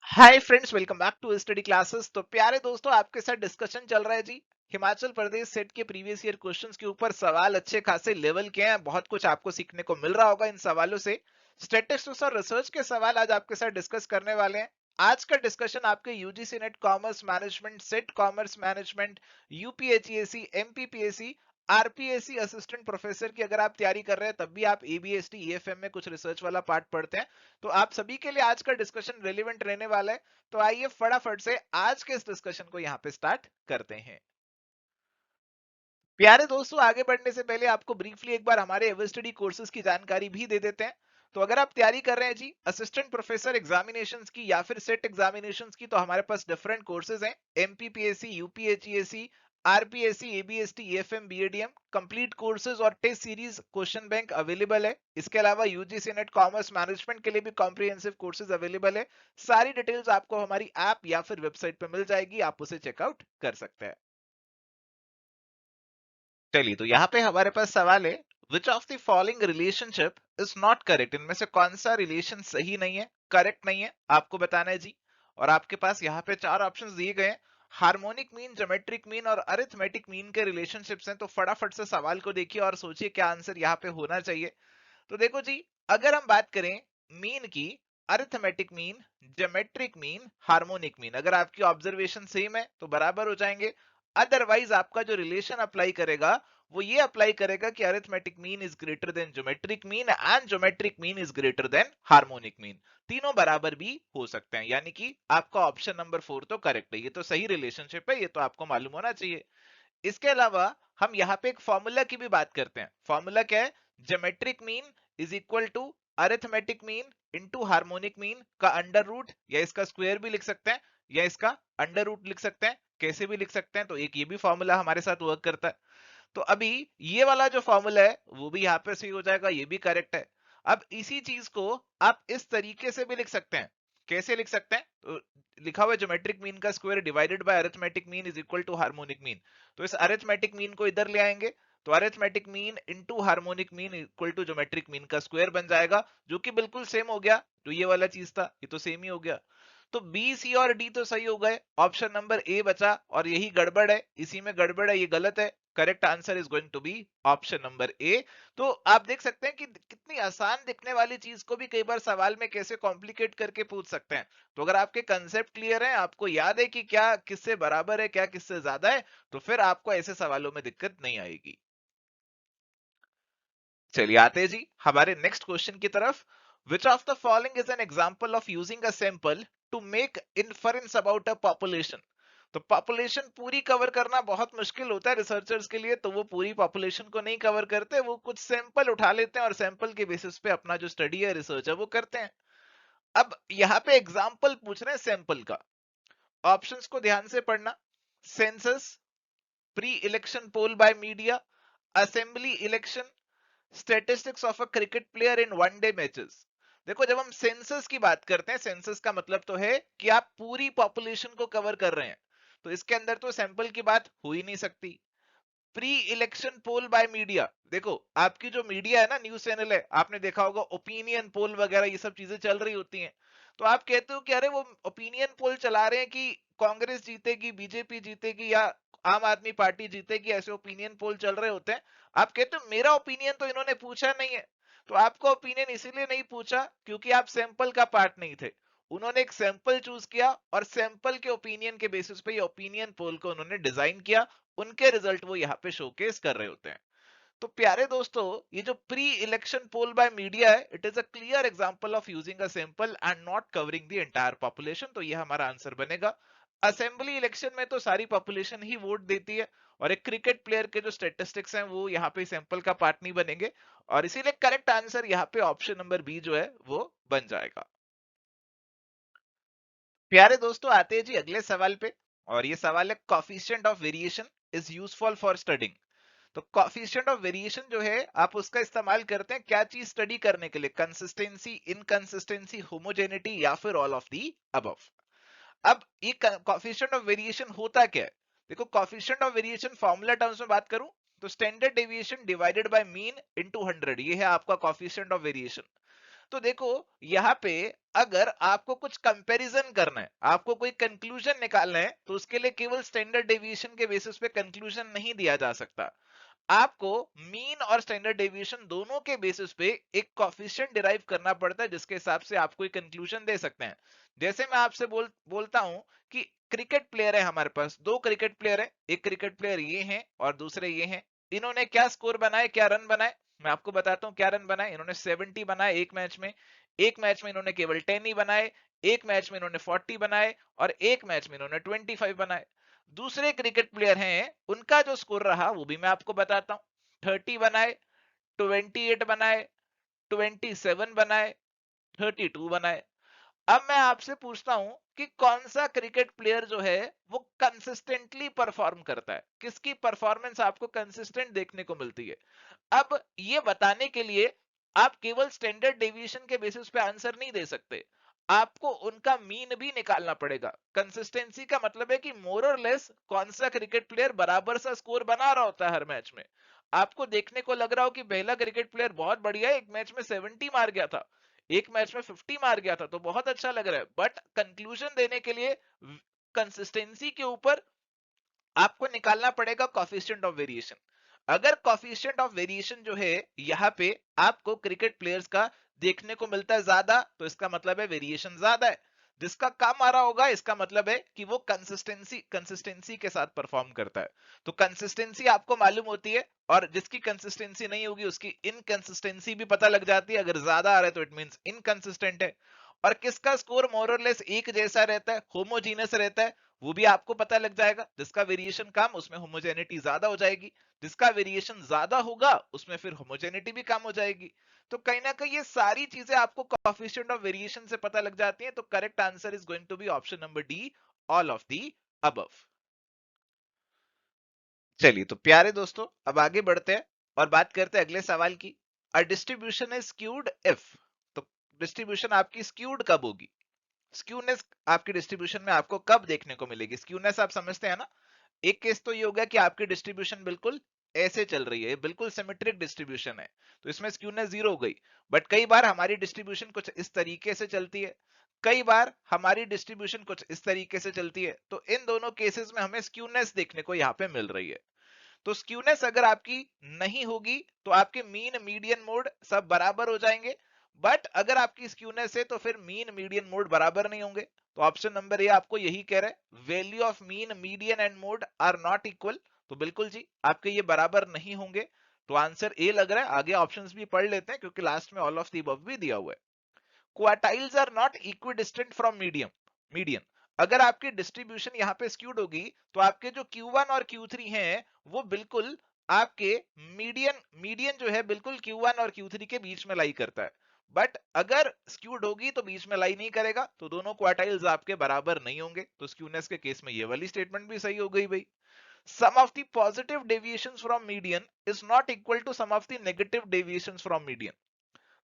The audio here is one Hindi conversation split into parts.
Hi friends, welcome back to study classes. तो प्यारे दोस्तों, आपके साथ डिस्कशन चल रहा है जी। हिमाचल प्रदेश सेट के प्रीवियस ईयर क्वेश्चंस के ऊपर सवाल अच्छे खासे लेवल के हैं। बहुत कुछ आपको सीखने को मिल रहा होगा इन सवालों से। स्टैटिस्टिक्स और रिसर्च के सवाल आज आपके साथ डिस्कस करने वाले हैं। आज का डिस्कशन आपके UGC NET commerce management, SET commerce management, UPHESC, MPPSC, RPSC assistant professor की अगर आप तैयारी कर रहे हैं, तब भी आप एबीएसटी ईएफएम में कुछ रिसर्च वाला पार्ट पढ़ते हैं, तो आप सभी के लिए आज का डिस्कशन रेलिवेंट रहने वाला है। तो आइए फटाफट से आज के इस डिस्कशन को यहाँ पे स्टार्ट करते हैं। प्यारे दोस्तों, आगे बढ़ने से पहले आपको ब्रीफली एक बार हमारे एवर स्टडी कोर्सेज की जानकारी भी दे देते हैं। तो अगर आप तैयारी कर रहे हैं जी असिस्टेंट प्रोफेसर एग्जामिनेशंस की या फिर सेट एग्जामिनेशंस की, तो हमारे पास डिफरेंट कोर्सेज हैं। MPPSC, UPHEAC, RPSC, ABST, EFM, BADM complete courses और test series question bank available है। इसके अलावा यूजीसी नेट कॉमर्स मैनेजमेंट के लिए भी कॉम्प्रिहेंसिव कोर्सेज अवेलेबल है। सारी डिटेल्स आपको हमारी ऐप या फिर वेबसाइट पे मिल जाएगी, आप उसे चेकआउट कर सकते हैं। चलिए, तो यहाँ पे हमारे पास सवाल है, विच of the following relationship is not correct. इनमें से कौन सा रिलेशन सही नहीं है, करेक्ट नहीं है, आपको बताना है जी। और आपके पास यहाँ पे चार ऑप्शंस दिए गए हैं। हार्मोनिक मीन, ज्योमेट्रिक मीन और अरिथमेटिक मीन के रिलेशनशिप्स हैं। तो फटाफट से सवाल को देखिए और सोचिए क्या आंसर यहाँ पे होना चाहिए। तो देखो जी, अगर हम बात करें मीन की, arithmetic mean, geometric mean, harmonic mean, अगर आपकी ऑब्जर्वेशन सेम है तो बराबर हो जाएंगे। अदरवाइज आपका जो रिलेशन अप्लाई करेगा वो ये अप्लाई करेगा कि arithmetic mean is greater than geometric mean and geometric mean is greater than harmonic mean. तीनों बराबर भी हो सकते हैं, यानी कि आपका ऑप्शन नंबर 4 तो करेक्ट है। ये तो सही रिलेशनशिप है, ये तो आपको मालूम होना चाहिए। इसके अलावा हम यहाँ पे एक फॉर्मूला की भी बात करते हैं। फॉर्मूला क्या है? Geometric mean is equal to arithmetic mean into harmonic mean का अंडर रूट, या इसका स्क्वायर भी लिख सकते हैं या इसका अंडर रूट लिख सकते हैं, कैसे भी लिख सकते हैं। तो एक ये भी फॉर्मूला हमारे साथ वर्क करता है। तो अभी ये वाला जो फॉर्मूला है वो भी यहाँ पे सही हो जाएगा, ये भी करेक्ट है। अब इसी चीज को आप इस तरीके से भी लिख सकते हैं। कैसे लिख सकते हैं? तो लिखा हुआ है ज्योमेट्रिक मीन का square divided by arithmetic mean is equal to harmonic mean. तो इस अरिथमेटिक मीन को इधर ले आएंगे, तो arithmetic mean into harmonic mean equal to geometric mean का स्क्वायर बन जाएगा, जो कि बिल्कुल सेम हो गया। जो ये वाला चीज था ये तो सेम ही हो गया। तो बी, सी और डी तो सही हो गए, ऑप्शन नंबर ए बचा, और यही गड़बड़ है, इसी में गड़बड़ है, ये गलत है। Correct answer is going to be option number A. तो आप देख सकते हैं कि कितनी आसान दिखने वाली चीज को भी कई बार सवाल में कैसे कॉम्प्लिकेट करके पूछ सकते हैं। तो अगर आपके कंसेप्ट क्लियर है, आपको याद है कि क्या किससे बराबर है, क्या किससे ज्यादा है, तो फिर आपको ऐसे सवालों में दिक्कत नहीं आएगी। चलिए आते हैं जी हमारे नेक्स्ट क्वेश्चन की तरफ। Which of the following is an example of using a sample to make inference about a population. तो पॉपुलेशन पूरी कवर करना बहुत मुश्किल होता है रिसर्चर्स के लिए, तो वो पूरी पॉपुलेशन को नहीं कवर करते, वो कुछ सैंपल उठा लेते हैं और सैंपल के बेसिस पे अपना जो स्टडी है, रिसर्च है, वो करते हैं। अब यहाँ पे एग्जाम्पल पूछ रहे हैं सैंपल का। ऑप्शंस को ध्यान से पढ़ना। Census, pre election poll by media, assembly election, statistics of a cricket player in one day matches. देखो, जब हम सेंसस की बात करते हैं, सेंसस का मतलब तो है कि आप पूरी पॉपुलेशन को कवर कर रहे हैं, तो इसके अंदर तो सैंपल की बात हो ही नहीं सकती। Pre election poll by media, देखो आपकी जो मीडिया है ना, न्यूज चैनल है, आपने देखा होगा ओपिनियन पोल वगैरह ये सब चीजें चल रही होती हैं। तो आप कहते हो कि अरे वो ओपिनियन पोल चला रहे हैं कि कांग्रेस जीतेगी, बीजेपी जीतेगी या आम आदमी पार्टी जीतेगी, ऐसे ओपिनियन पोल चल रहे होते हैं। आप कहते हो मेरा ओपिनियन तो इन्होंने पूछा नहीं है। तो आपका ओपिनियन इसीलिए नहीं पूछा क्योंकि आप सैंपल का पार्ट नहीं थे। उन्होंने एक सैंपल चूज किया और सैंपल के ओपिनियन के बेसिस पे ये ओपिनियन पोल को उन्होंने डिजाइन किया, उनके रिजल्ट वो यहाँ पे शोकेस कर रहे होते हैं। तो प्यारे दोस्तों, ये जो pre election poll by media है, it is a clear example of using a sample and not covering the entire population. तो ये हमारा आंसर बनेगा। असेंबली इलेक्शन में तो सारी पॉपुलेशन ही वोट देती है, और एक क्रिकेट प्लेयर के जो स्टेटिस्टिक्स हैं वो यहाँ पे सैंपल का पार्ट नहीं बनेंगे, और इसीलिए करेक्ट आंसर यहाँ पे ऑप्शन नंबर बी जो है वो बन जाएगा। प्यारे दोस्तों, आते हैं जी अगले सवाल पे, और ये सवाल है, coefficient of variation is useful for studying. तो कॉफिशिएंट ऑफ वेरिएशन जो है, आप उसका इस्तेमाल करते हैं क्या चीज स्टडी करने के लिए? कंसिस्टेंसी, इनकंसिस्टेंसी, होमोजेनिटी, या फिर ऑल ऑफ दी अबव। अब ये कॉफिशिएंट ऑफ वेरिएशन होता क्या है? देखो, coefficient of variation formula terms में बात करूं तो standard deviation divided by mean into 100, ये है आपका कॉफिशिएंट ऑफ वेरिएशन। तो देखो यहाँ पे अगर आपको कुछ कंपैरिजन करना है, आपको कोई कंक्लूजन निकालना है, तो उसके लिए केवल स्टैंडर्ड डेविएशन के बेसिस पे कंक्लूजन नहीं दिया जा सकता। आपको मीन और स्टैंडर्ड डेविएशन दोनों के बेसिस पे एक कोफिशिएंट डिराइव करना पड़ता है, जिसके हिसाब से आप कोई कंक्लूजन दे सकते हैं। जैसे मैं आपसे बोलता हूं कि क्रिकेट प्लेयर है, हमारे पास दो क्रिकेट प्लेयर है, एक क्रिकेट प्लेयर ये हैं और दूसरे ये हैं। इन्होंने क्या स्कोर बनाए, क्या रन बनाए, मैं आपको बताता हूं क्या रन बनाए। इन्होंने 70 बनाए एक मैच में, एक मैच में इन्होंने केवल 10 ही बनाए, एक मैच में इन्होंने 40 बनाए और एक मैच में इन्होंने 25 बनाए। दूसरे क्रिकेट प्लेयर हैं, उनका जो स्कोर रहा वो भी मैं आपको बताता हूं। 30 बनाए, 28 बनाए, 27 बनाए, 32 बनाए। अब मैं आपसे पूछता हूं कि कौन सा क्रिकेट प्लेयर जो है वो कंसिस्टेंटली परफॉर्म करता है, किसकी परफॉर्मेंस आपको कंसिस्टेंट देखने को मिलती है। अब ये बताने के लिए आप केवल स्टैंडर्ड डेविएशन के बेसिस पे आंसर नहीं दे सकते, आपको उनका मीन भी निकालना पड़ेगा। कंसिस्टेंसी का मतलब है कि मोर और लेस कौन सा क्रिकेट प्लेयर बराबर सा स्कोर बना रहा होता है हर मैच में। आपको देखने को लग रहा हो कि पहला क्रिकेट प्लेयर बहुत बढ़िया है, एक मैच में 70 मार गया था, एक मैच में 50 मार गया था, तो बहुत अच्छा लग रहा है, बट कंक्लूजन देने के लिए कंसिस्टेंसी के ऊपर आपको निकालना पड़ेगा कॉफिशिएंट ऑफ वेरिएशन। अगर कॉफिशिएंट ऑफ वेरिएशन जो है यहाँ पे आपको क्रिकेट प्लेयर्स का देखने को मिलता है ज्यादा, तो इसका मतलब है वेरिएशन ज्यादा है। जिसका कम आ रहा होगा, इसका मतलब है कि वो कंसिस्टेंसी के साथ परफॉर्म करता है। तो कंसिस्टेंसी आपको मालूम होती है, और जिसकी कंसिस्टेंसी नहीं होगी उसकी इनकंसिस्टेंसी भी पता लग जाती है। अगर ज्यादा आ रहा है तो इट मींस इनकंसिस्टेंट है। और किसका स्कोर मोर और लेस एक जैसा रहता है, होमोजीनस रहता है, वो भी आपको पता लग जाएगा। जिसका वेरिएशन कम उसमें होमोजेनिटी ज्यादा हो जाएगी, जिसका वेरिएशन ज्यादा होगा उसमें फिर होमोजेनिटी भी कम हो जाएगी। तो कहीं ना कहीं ये सारी चीजें आपको कोएफिशिएंट ऑफ वेरिएशन से पता लग जाती हैं। तो correct answer is going to be option number D, all of the above. चलिए तो प्यारे दोस्तों, अब आगे बढ़ते हैं और बात करते हैं अगले सवाल की। A distribution is skewed if, तो डिस्ट्रीब्यूशन आपकी स्क्यूड कब होगी, स्क्यूनेस आपकी डिस्ट्रीब्यूशन में आपको कब देखने को मिलेगी। स्क्यूनेस आप समझते हैं ना। एक केस तो ये होगा कि आपकी डिस्ट्रीब्यूशन बिल्कुल ऐसे चल रही है, बिल्कुल सिमेट्रिक डिस्ट्रीब्यूशन है, तो इसमें स्क्यूनेस जीरो हो गई। बट कई बार हमारी डिस्ट्रीब्यूशन कुछ इस तरीके से चलती है, कई बार हमारी डिस्ट्रीब्यूशन कुछ इस तरीके से चलती है, तो इन दोनों केसेस में हमें स्क्यूनेस देखने को यहाँ पे मिल रही है। तो स्क्यूनेस अगर आपकी नहीं होगी तो आपके मीन मीडियन मोड सब बराबर हो जाएंगे। बट अगर आपकी स्क्यूनेस है तो फिर मीन मीडियन मोड बराबर नहीं होंगे। तो ऑप्शन नंबर ए आपको यही कह रहा है, value of mean median and mode are not equal. तो बिल्कुल जी आपके ये बराबर नहीं होंगे। तो आंसर ए लग रहा है। आगे ऑप्शंस भी पढ़ लेते हैं क्योंकि लास्ट में ऑल ऑफ द अबव भी दिया हुआ है। Quartiles are not equidistant from median. अगर आपकी डिस्ट्रीब्यूशन यहाँ पे स्क्यूड होगी तो आपके जो Q1 और Q3 हैं वो बिल्कुल आपके मीडियन मीडियन जो है बिल्कुल Q1 और Q3 के बीच में लाई करता है। बट अगर स्क्यूड होगी तो बीच में लाई नहीं करेगा, तो दोनों क्वार्टाइल्स आपके बराबर नहीं होंगे। तो स्क्यूनेस के केस में ये वाली स्टेटमेंट भी सही हो गई भाई। Sum of the positive deviations from median is not equal to sum of the negative deviations from median.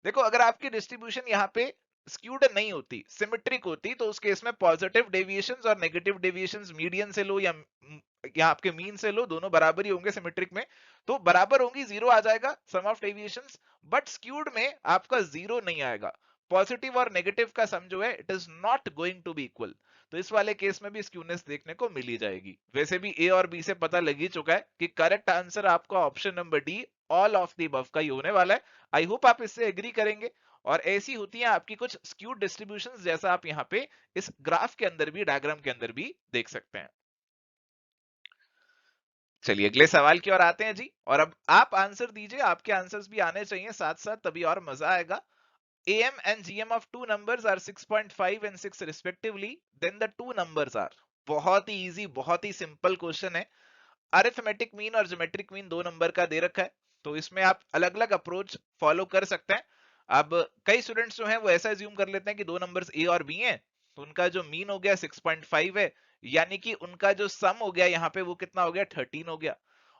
देखो अगर आपकी डिस्ट्रीब्यूशन यहाँ पे स्क्यूड नहीं होती, सिमेट्रिक होती, तो उस केस में पॉजिटिव डेविएशंस और नेगेटिव डेविएशंस मीडियन से लो या आपके मीन से लो, दोनों बराबर ही होंगे सिमेट्रिक में, तो बराबर होंगी, जीरो आ जाएगा सम ऑफ डेविएशंस। बट स्क्यूड में आपका जीरो नहीं आएगा। पॉजिटिव और नेगेटिव का सम जो है it is not going to be equal. तो इस वाले केस में भी स्क्यूनेस देखने को मिल ही जाएगी। वैसे भी ए और बी से पता लग ही चुका है कि करेक्ट आंसर आपका option number D, all of the above का ही होने वाला है। आई होप आप इससे एग्री करेंगे। और ऐसी होती हैं आपकी कुछ स्क्यूड डिस्ट्रीब्यूशंस, जैसा आप यहाँ पे इस ग्राफ के अंदर भी, डायग्राम के अंदर भी देख सकते हैं। चलिए अगले सवाल की ओर आते हैं जी। और अब आप आंसर दीजिए, आपके आंसर्स भी आने चाहिए साथ साथ, तभी और मजा आएगा। AM and GM of two numbers are 6.5 and 6 respectively, then the two numbers are। बहुत ही इजी, बहुत ही सिंपल क्वेश्चन है। अरिथमेटिक मीन और ज्योमेट्रिक मीन दो नंबर का दे रखा है, तो इसमें आप अलग अलग अप्रोच फॉलो कर सकते हैं। अब कई स्टूडेंट्स जो हैं वो ऐसा एज्यूम कर लेते हैं कि दो नंबर्स ए और बी हैं, तो उनका जो मीन हो गया 6.5 है, यानी कि उनका जो सम हो गया यहाँ पे वो कितना हो गया, 13 हो गया।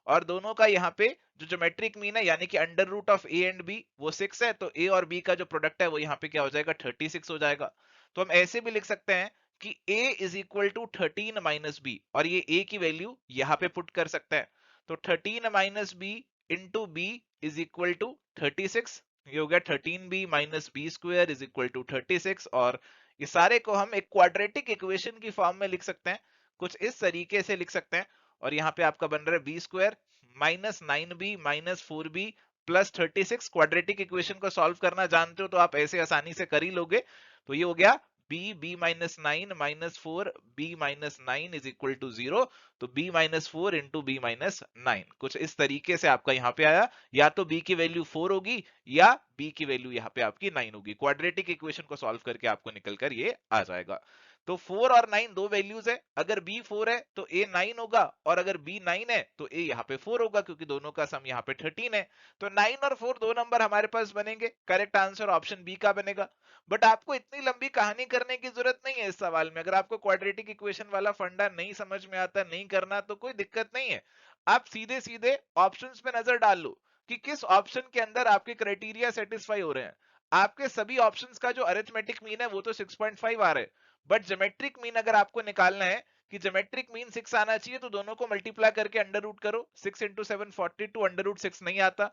और दोनों का यहाँ पे जो ज्योमेट्रिक मीन है यानी कि under root of a and b वो 6 है, तो ए और बी का जो प्रोडक्ट है वो यहाँ पे क्या हो जाएगा, 36 हो जाएगा। तो हम ऐसे भी लिख सकते हैं कि a is equal to 13 minus b, और ये a की वैल्यू यहाँ पे पुट कर सकते हैं। तो 13 minus b into b is equal to 36। ये हो गया 13b minus b square is equal to 36, और ये सारे को हम एक क्वाड्रेटिक इक्वेशन की फॉर्म में लिख सकते हैं, कुछ इस तरीके से लिख सकते हैं। और यहाँ पे आपका बन रहा है b square minus 9b minus 4b plus 36। Quadratic equation को सॉल्व करना जानते हो तो आप ऐसे आसानी से कर ही लोगे। तो ये हो गया b minus 9 minus 4 b minus 9 is equal to 0। तो b minus 4 into B minus 9 कुछ इस तरीके से आपका यहाँ पे आया। या तो b की वैल्यू 4 होगी या b की वैल्यू यहाँ पे आपकी 9 होगी। क्वाड्रेटिक इक्वेशन को सॉल्व करके आपको निकल कर ये आ जाएगा। तो 4 और 9 दो वैल्यूज है, अगर b 4 है तो a 9 होगा, और अगर b 9 है तो a यहाँ पे 4 होगा, क्योंकि दोनों का सम यहाँ पे 13 है। तो 9 और 4 दो नंबर हमारे पास बनेंगे। करेक्ट आंसर ऑप्शन बी का बनेगा। बट आपको इतनी लंबी कहानी करने की जरूरत नहीं है इस सवाल में। अगर आपको क्वाड्रेटिक इक्वेशन वाला फंडा नहीं समझ में आता, नहीं करना, तो कोई दिक्कत नहीं है। आप सीधे सीधे ऑप्शंस पे नजर डाल लो कि किस ऑप्शन के अंदर आपके क्राइटेरिया सेटिस्फाई हो रहे हैं। आपके सभी ऑप्शंस का जो अरिथमेटिक मीन है वो तो 6.5 आ रहा है, बट ज्योमेट्रिक मीन अगर आपको निकालना है कि ज्योमेट्रिक मीन 6 आना चाहिए, तो दोनों को मल्टीप्लाई करके अंडर रूट करो। 6 इंटू 7 42, अंडर रूट 6 नहीं आता।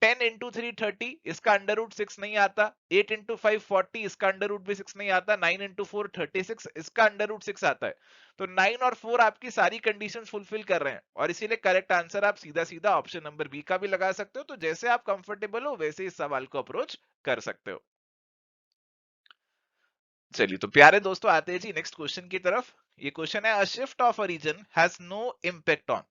10 इंटू 3 30, इसका अंडर रूट 6 नहीं आता। 8 इंटू 5 40, इसका अंडर रूट भी 6 नहीं आता। 9 इंटू 4 36, इसका अंडर रूट 6 आता है। तो 9 और 4 आपकी सारी कंडीशंस फुलफिल कर रहे हैं, और इसीलिए करेक्ट आंसर आप सीधा सीधा ऑप्शन नंबर बी का भी लगा सकते हो। तो जैसे आप कंफर्टेबल हो वैसे इस सवाल को अप्रोच कर सकते हो। चलिए तो प्यारे दोस्तों, आते हैं जी नेक्स्ट क्वेश्चन की तरफ। ये क्वेश्चन है, a shift of origin has no impact on.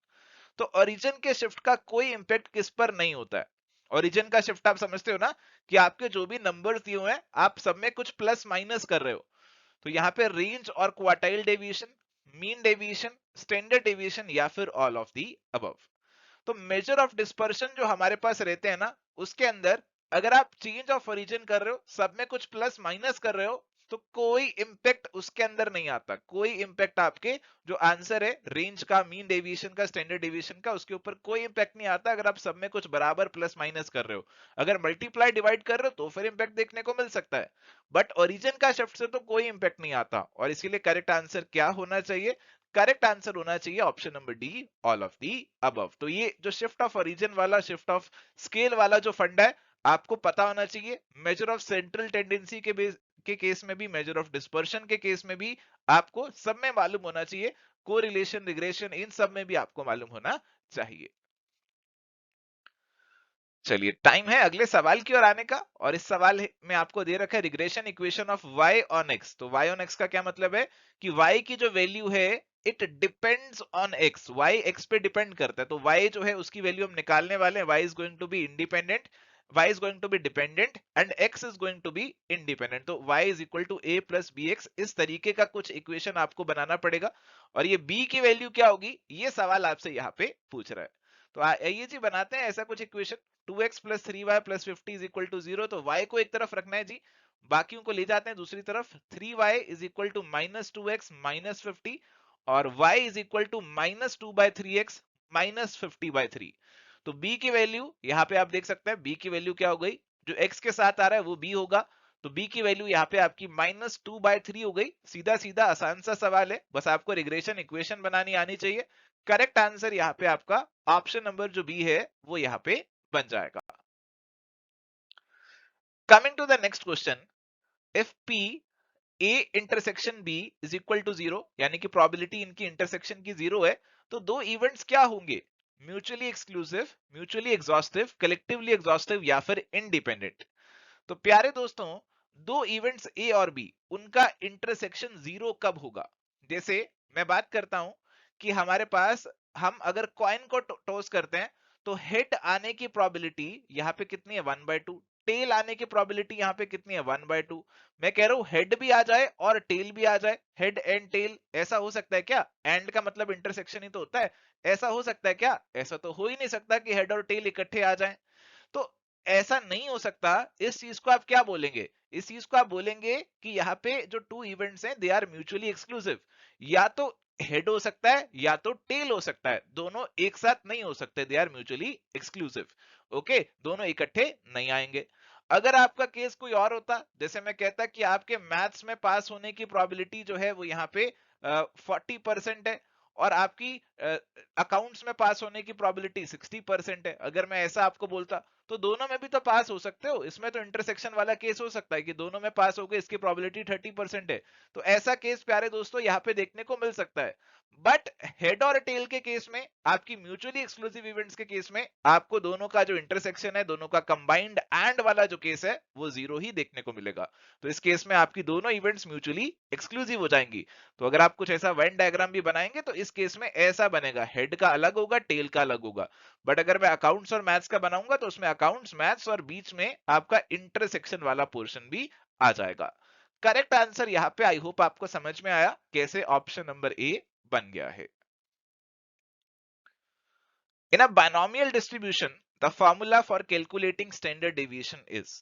तो ओरिजिन के शिफ्ट का कोई इंपैक्ट किस पर नहीं होता है। ओरिजिन का शिफ्ट आप समझते हो ना, कि आपके जो भी नंबर्स दिए हुए हैं आप सब में कुछ प्लस माइनस कर रहे हो। तो यहाँ पे रेंज और quartile deviation, mean deviation, standard deviation, या फिर ऑल ऑफ दी अबव। तो मेजर ऑफ डिस्पर्शन जो हमारे पास रहते हैं ना, उसके अंदर अगर आप चेंज ऑफ ओरिजिन कर रहे हो, सब में कुछ प्लस माइनस कर रहे हो, तो कोई इंपैक्ट उसके अंदर नहीं आता। कोई इंपैक्ट आपके जो आंसर है रेंज का, मीन डेविएशन का, स्टैंडर्ड डेविएशन का, उसके ऊपर कोई इंपैक्ट नहीं आता अगर आप सब में कुछ बराबर प्लस माइनस कर रहे हो। अगर मल्टीप्लाई डिवाइड कर रहे हो तो फिर इंपैक्ट देखने को मिल सकता है, बट ओरिजिन का शिफ्ट से तो कोई इंपैक्ट नहीं आता। और इसीलिए करेक्ट आंसर क्या होना चाहिए? करेक्ट आंसर होना चाहिए option number D, all of the above. तो ये जो शिफ्ट ऑफ ओरिजिन वाला, शिफ्ट ऑफ स्केल वाला जो फंडा है, आपको पता होना चाहिए। मेजर ऑफ सेंट्रल टेंडेंसी के केस में भी, मेजर ऑफ डिस्पर्शन के केस में भी आपको सब में मालूम होना चाहिए। कोरिलेशन, रिग्रेशन, इन सब में भी आपको मालूम होना चाहिए। चलिए टाइम है अगले सवाल की ओर आने का, और इस सवाल में आपको दे रखा है regression equation of y on x। तो y ऑन x का क्या मतलब है कि y की जो वैल्यू है it depends on x, y x पे डिपेंड करता है। तो y जो है उसकी वैल्यू हम निकालने वाले हैं। y is going to be independent, y is going to be dependent and x is going to be independent. तो y is equal to a plus b x, इस तरीके का कुछ इक्वेशन आपको बनाना पड़ेगा। और ये b की वैल्यू क्या होगी, ये सवाल आपसे यहाँ पे पूछ रहा है। तो आइए जी बनाते हैं ऐसा कुछ equation. 2x plus 3y plus 50 is equal to 0। तो y को एक तरफ रखना है जी, बाकियों को ले जाते हैं दूसरी तरफ। 3y is equal to minus 2x minus 50, और y is equal to minus 2 by 3x minus 50 by 3। तो b की वैल्यू यहाँ पे आप देख सकते हैं, b की वैल्यू क्या हो गई, जो x के साथ आ रहा है वो b होगा। तो b की वैल्यू यहाँ पे आपकी माइनस 2 बाई 3 हो गई। सीधा सीधा आसान सा सवाल है, बस आपको रिग्रेशन इक्वेशन बनानी आनी चाहिए। करेक्ट आंसर यहाँ पे आपका ऑप्शन नंबर जो बी है वो यहाँ पे बन जाएगा। Coming to the next question, if p a intersection b is equal to 0, यानी कि प्रोबेबिलिटी इनकी इंटरसेक्शन की 0 है, तो दो इवेंट्स क्या होंगे? Mutually exclusive, mutually exhaustive, collectively exhaustive, या फिर इंडिपेंडेंट। तो प्यारे दोस्तों, दो इवेंट्स ए और बी, उनका इंटरसेक्शन 0 कब होगा? जैसे मैं बात करता हूं कि हमारे पास, हम अगर कॉइन को टॉस करते हैं तो हेड आने की प्रोबेबिलिटी यहाँ पे कितनी है? 1/2। टेल आने की प्रोबेबिलिटी यहाँ पे कितनी है? 1/2। मैं कह रहा हूं हेड भी आ जाए और टेल भी आ जाए, हेड एंड टेल। ऐसा हो सकता है क्या? एंड का मतलब इंटरसेक्शन ही तो होता है। ऐसा हो सकता है क्या? ऐसा तो हो ही नहीं सकता कि हेड और टेल इकट्ठे आ जाएं। तो ऐसा नहीं हो सकता। इस चीज को आप क्या बोलेंगे? इस चीज को आप बोलेंगे कि यहाँ पे जो टू इवेंट्स हैं दे आर म्यूचुअली एक्सक्लूसिव। या तो हेड हो सकता है या तो टेल हो सकता है, दोनों एक साथ नहीं हो सकते। They are mutually exclusive. Okay, दोनों इकट्ठे नहीं आएंगे। अगर आपका केस कोई और होता, जैसे मैं कहता कि आपके मैथ्स में पास होने की प्रोबेबिलिटी जो है वो यहाँ पे 40% है, और आपकी अकाउंट्स में पास होने की प्रोबेबिलिटी 60% है। अगर मैं ऐसा आपको बोलता तो दोनों में भी तो पास हो सकते हो, इसमें तो इंटरसेक्शन वाला केस हो सकता है कि दोनों में पास हो गए, इसकी प्रोबेबिलिटी 30% है। तो ऐसा केस प्यारे दोस्तों यहाँ पे देखने को मिल सकता है। बट हेड और टेल के केस में, आपकी म्यूचुअली एक्सक्लूसिव इवेंट्स के केस में, आपको दोनों का जो इंटरसेक्शन है, दोनों का कंबाइंड एंड वाला जो केस है, वो 0 ही देखने को मिलेगा। तो इस केस में आपकी दोनों इवेंट्स म्यूचुअली एक्सक्लूसिव हो जाएंगी। तो अगर आप कुछ ऐसा वेन डायग्राम भी बनाएंगे तो इस केस में ऐसा बनेगा, हेड का अलग होगा, टेल का अलग होगा। बट अगर मैं अकाउंट्स और मैथ्स का बनाऊंगा तो उसमें अकाउंट्स, मैथ्स और बीच में आपका इंटरसेक्शन वाला पोर्शन भी आ जाएगा। करेक्ट आंसर यहाँ पे आई होप आपको समझ में आया कैसे ऑप्शन नंबर ए बन गया है। In a binomial distribution, the formula for calculating standard deviation is,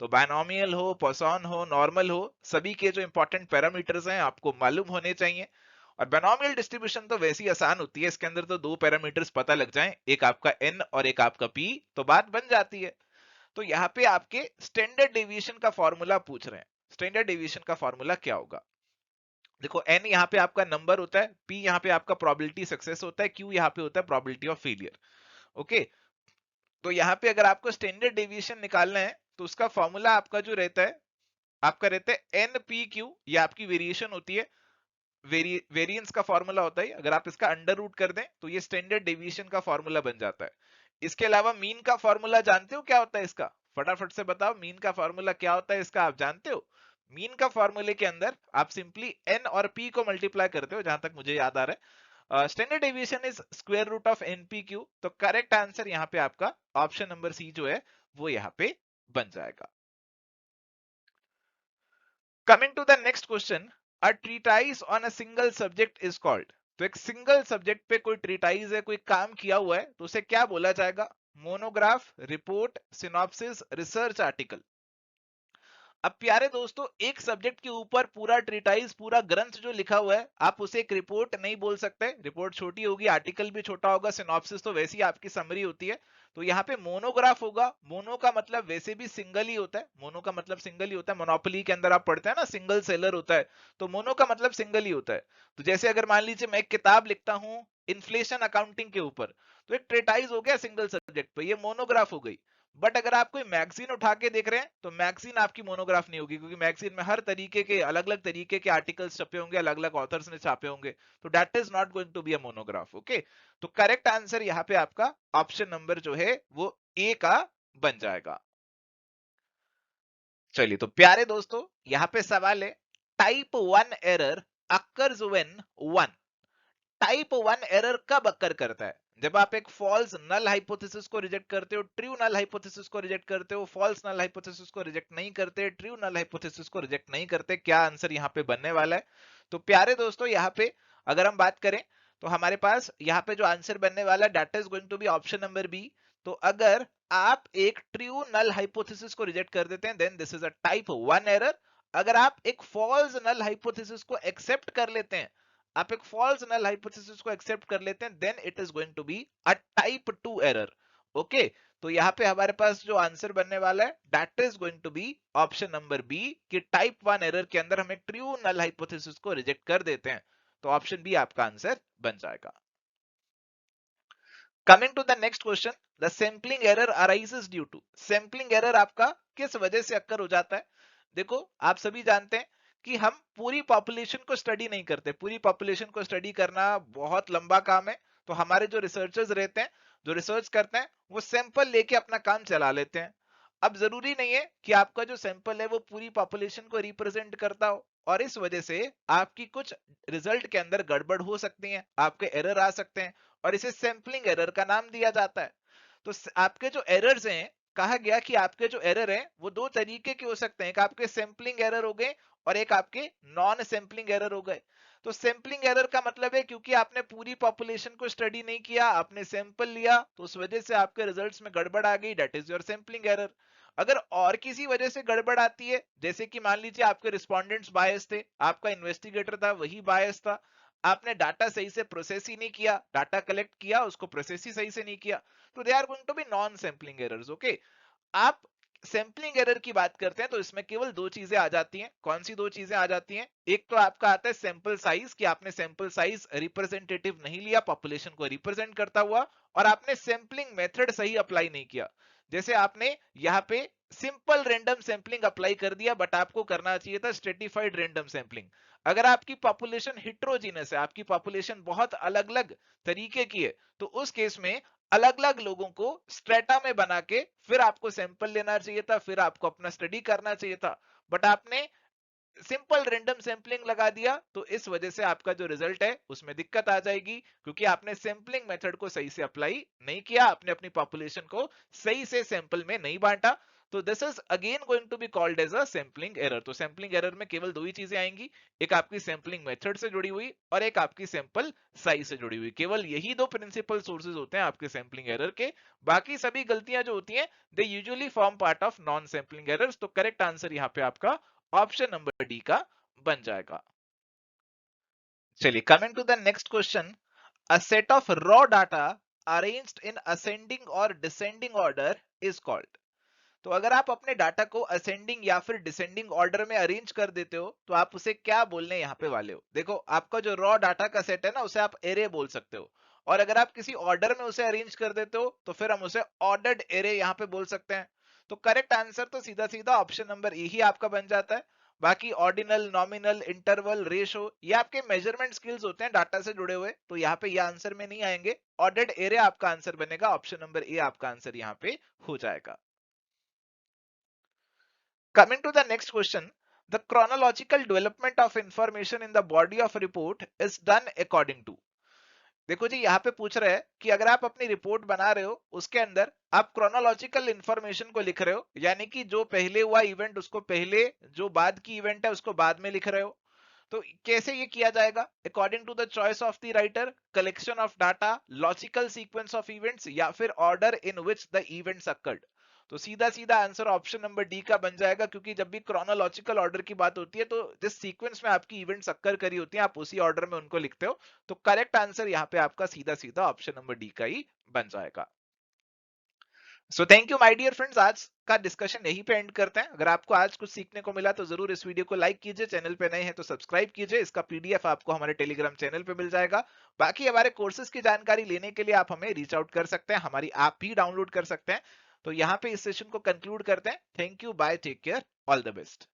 तो बायनोमियल हो, पोसॉन हो, नॉर्मल हो, सभी के जो इंपॉर्टेंट पैरामीटर्स हैं आपको मालूम होने चाहिए। और बायनोमियल डिस्ट्रीब्यूशन तो वैसी आसान होती है, इसके अंदर तो दो पैरामीटर्स पता लग जाएं, एक आपका n और एक आपका p, तो बात बन जाती है। तो यहाँ पे आपके स्टैंडर्ड डेविएशन का फॉर्मूला पूछ रहे हैं। स्टैंडर्ड डेविएशन का फॉर्मूला क्या होगा? देखो n यहाँ पे आपका नंबर होता है, p यहाँ पे आपका प्रोबेबिलिटी सक्सेस होता है, q यहाँ पे होता है प्रोबेबिलिटी ऑफ फेलियर। ओके, तो यहाँ पे अगर आपको स्टैंडर्ड डेविएशन निकालना है तो उसका फॉर्मूला आपका जो रहता है, आपका रहता है npq, ये आपकी वेरिएशन होती है, वेरिएंस का फॉर्मूला होता है। अगर आप इसका अंडर रूट कर दें तो ये स्टैंडर्ड डेविएशन का फॉर्मूला बन जाता है। इसके अलावा मीन का फॉर्मूला जानते हो क्या होता है इसका? फटाफट से बताओ, मीन का फॉर्मूला क्या होता है इसका, आप जानते हो? मीन का फॉर्मूले के अंदर आप सिंपली n और p को मल्टीप्लाई करते हो, जहां तक मुझे याद आ रहा है। Standard deviation is square root of npq। तो करेक्ट आंसर यहाँ पे आपका ऑप्शन नंबर सी जो है वो यहाँ पे बन जाएगा। Coming to the next question, a treatise on a single subject is called. तो एक सिंगल सब्जेक्ट पे कोई ट्रीटाइज है, कोई काम किया हुआ है, तो उसे क्या बोला जाएगा? Monograph, report, synopsis, research article. अब प्यारे दोस्तों, एक सब्जेक्ट के ऊपर पूरा ट्रीटाइज, पूरा ग्रंथ जो लिखा हुआ है, आप उसे एक रिपोर्ट नहीं बोल सकते, रिपोर्ट छोटी होगी, आर्टिकल भी छोटा होगा, सिनॉप्सिस तो वैसी आपकी समरी होती है। तो यहाँ पे मोनोग्राफ होगा। मोनो का मतलब वैसे भी सिंगल ही होता है, मोनो का मतलब सिंगल ही होता है, मोनोपोली के अंदर आप पढ़ते हैं ना, सिंगल सेलर होता है, तो मोनो का मतलब सिंगल ही होता है। तो जैसे अगर मान लीजिए मैं एक किताब लिखता हूँ इन्फ्लेशन अकाउंटिंग के ऊपर, तो एक ट्रेटाइज हो गया सिंगल सब्जेक्ट पे, ये मोनोग्राफ हो गई। बट अगर आप कोई मैगजीन उठा के देख रहे हैं तो मैगजीन आपकी मोनोग्राफ नहीं होगी, क्योंकि मैगजीन में हर तरीके के अलग अलग तरीके के आर्टिकल्स छपे होंगे, अलग अलग ऑथर्स ने छापे होंगे, तो that is not going to be a monograph. Okay, तो करेक्ट आंसर यहाँ पे आपका ऑप्शन नंबर जो है वो ए का बन जाएगा। चलिए, तो प्यारे दोस्तों यहाँ पे सवाल है, type 1 error occurs when 1। Type 1 error कब अकर करता है? जब आप एक फॉल्स नल हाइपोथेसिस को रिजेक्ट करते हो, ट्रू नल हाइपोथेसिस को रिजेक्ट करते हो, फॉल्स नल हाइपोथेसिस को रिजेक्ट नहीं करते, ट्रू नल हाइपोथेसिस को रिजेक्ट नहीं करते। क्या आंसर यहाँ पे बनने वाला है? तो प्यारे दोस्तों यहाँ पे अगर हम बात करें तो हमारे पास यहाँ पे जो आंसर बनने वाला है that is going to be option number B. तो अगर आप एक ट्रू नल हाइपोथेसिस को रिजेक्ट कर देते हैं then this is a type 1 error. अगर आप एक फॉल्स नल हाइपोथेसिस को एक्सेप्ट कर लेते हैं, आप एक फॉल्स नल हाइपोथेसिस को एक्सेप्ट कर लेते हैं, then it is going to be a type 2 error. Okay, तो यहाँ पे हमारे पास जो आंसर बनने वाला है that is going to be option number B, कि टाइप 1 एरर के अंदर हम एक ट्रू नल हाइपोथेसिस को रिजेक्ट कर देते हैं। तो ऑप्शन बी आपका आंसर बन जाएगा। Coming to the next question, the sampling error arises due to. Sampling error आपका किस वजह से अक्कर हो जाता है? देखो, आप सभी जानते हैं कि हम पूरी पॉपुलेशन को स्टडी नहीं करते, पूरी पॉपुलेशन को स्टडी करना बहुत लंबा काम है। तो हमारे जो रिसर्चर्स रहते हैं, जो रिसर्च करते हैं, वो सैंपल लेके अपना काम चला लेते हैं। अब जरूरी नहीं है कि आपका जो सैंपल है वो पूरी पॉपुलेशन को रिप्रेजेंट करता हो, और इस वजह से आपकी कुछ रिजल्ट के अंदर गड़बड़ हो सकती है, आपके एरर आ सकते हैं, और इसे सैंपलिंग एरर का नाम दिया जाता है। तो आपके जो एरर्स हैं, कहा गया कि आपके जो एरर हैं वो दो तरीके के हो सकते हैं, एक आपके सैंपलिंग एरर हो गए और एक आपके नॉन सैंपलिंग एरर हो गए। तो सैंपलिंग एरर का मतलब है क्योंकि आपने पूरी पॉपुलेशन को स्टडी नहीं किया, आपने सैंपल लिया, तो उस वजह से आपके रिजल्ट्स में गड़बड़ आ गई, that is your sampling error. अगर और किसी वजह से गड़बड़ आती है, जैसे कि मान लीजिए आपके रिस्पोंडेंट्स बायस थे, आपका इन्वेस्टिगेटर था वही बायस था, आपने डाटा सही से प्रोसेस ही नहीं किया, डाटा कलेक्ट किया उसको प्रोसेस ही सही से नहीं किया, तो they are going to be non sampling errors. Okay, आप सैंपलिंग एरर की बात करते हैं तो इसमें केवल दो चीजें आ जाती हैं। कौन सी दो चीजें आ जाती हैं? एक तो आपका आता है सैंपल साइज, कि आपने सैंपल साइज रिप्रेजेंटेटिव नहीं लिया, पॉपुलेशन को रिप्रेजेंट करता हुआ, और आपने सैंपलिंग मेथड सही अप्लाई नहीं किया। जैसे आपने यहाँ पे सिंपल रैंडम सैंपलिंग अप्लाई कर दिया, बट आपको करना चाहिए था स्ट्रेटिफाइड रैंडम सैंपलिंग। अगर आपकी पॉपुलेशन हिट्रोजीनस है, आपकी पॉपुलेशन बहुत अलग अलग तरीके की है, तो उस केस में अलग अलग लोगों को स्ट्रेटा में बना के फिर आपको सैंपल लेना चाहिए था, फिर आपको अपना स्टडी करना चाहिए था। बट आपने सिंपल रैंडम सैंपलिंग लगा दिया, तो इस वजह से आपका जो रिजल्ट है उसमें दिक्कत आ जाएगी, क्योंकि आपने सैंपलिंग मेथड को सही से अप्लाई नहीं किया, आपने अपनी पॉपुलेशन को सही से सैंपल में नहीं बांटा। तो this is again going to be called as a sampling error. तो सैंपलिंग एरर में केवल दो ही चीजें आएंगी, एक आपकी सैंपलिंग मेथड से जुड़ी हुई और एक आपकी सैंपल साइज से जुड़ी हुई। केवल यही दो प्रिंसिपल सोर्सेज होते हैं आपके सैंपलिंग एरर के। बाकी सभी गलतियां जो होती हैं they usually form part of non sampling errors. तो करेक्ट आंसर यहाँ पे आपका ऑप्शन नंबर डी का बन जाएगा। चलिए, coming to the next question, a set of raw data arranged in ascending और डिसेंडिंग ऑर्डर इज कॉल्ड। तो अगर आप अपने डाटा को असेंडिंग या फिर डिसेंडिंग ऑर्डर में अरेंज कर देते हो, तो आप उसे क्या बोलने यहाँ पे वाले हो? देखो, आपका जो रॉ डाटा का सेट है ना, उसे आप एरे बोल सकते हो, और अगर आप किसी ऑर्डर में उसे अरेंज कर देते हो तो फिर हम उसे ऑर्डर्ड एरे यहाँ पे बोल सकते हैं। तो करेक्ट आंसर तो सीधा सीधा ऑप्शन नंबर ए ही आपका बन जाता है। बाकी ऑर्डिनल, नॉमिनल, इंटरवल, रेशो, ये आपके मेजरमेंट स्किल्स होते हैं डाटा से जुड़े हुए, तो यहाँ पे ये आंसर में नहीं आएंगे। ऑर्डर्ड एरे आपका आंसर बनेगा, ऑप्शन नंबर ए आपका आंसर यहाँ पे हो जाएगा। Coming to the next question, the chronological development of information in the body of a report is done according to। देखो जी, यहाँ पे पूछ रहे हैं कि अगर आप अपनी रिपोर्ट बना रहे हो, उसके अंदर आप क्रोनोलॉजिकल इंफॉर्मेशन को लिख रहे हो, यानी कि जो पहले हुआ इवेंट उसको पहले, जो बाद की इवेंट है उसको बाद में लिख रहे हो। तो कैसे ये किया जाएगा? According to the choice of the writer, collection of data, logical sequence of events, या फिर order in which the events occurred. तो सीधा सीधा आंसर ऑप्शन नंबर डी का बन जाएगा, क्योंकि जब भी क्रोनोलॉजिकल ऑर्डर की बात होती है तो जिस सीक्वेंस में आपकी इवेंट्स अक्कर करी होती हैं आप उसी ऑर्डर में उनको लिखते हो। तो करेक्ट आंसर यहाँ पे आपका सीधा सीधा ऑप्शन नंबर डी का ही बन जाएगा। So thank you my dear friends, आज का डिस्कशन यहीं पे एंड करते हैं। अगर आपको आज कुछ सीखने को मिला तो जरूर इस वीडियो को लाइक कीजिए, चैनल पे नए हैं तो सब्सक्राइब कीजिए। इसका पीडीएफ आपको हमारे टेलीग्राम चैनल पे मिल जाएगा। बाकी हमारे कोर्सेज की जानकारी लेने के लिए आप हमें रीच आउट कर सकते हैं, हमारी ऐप भी डाउनलोड कर सकते हैं। तो यहाँ पे इस सेशन को कंक्लूड करते हैं। Thank you, bye, take care, all the best.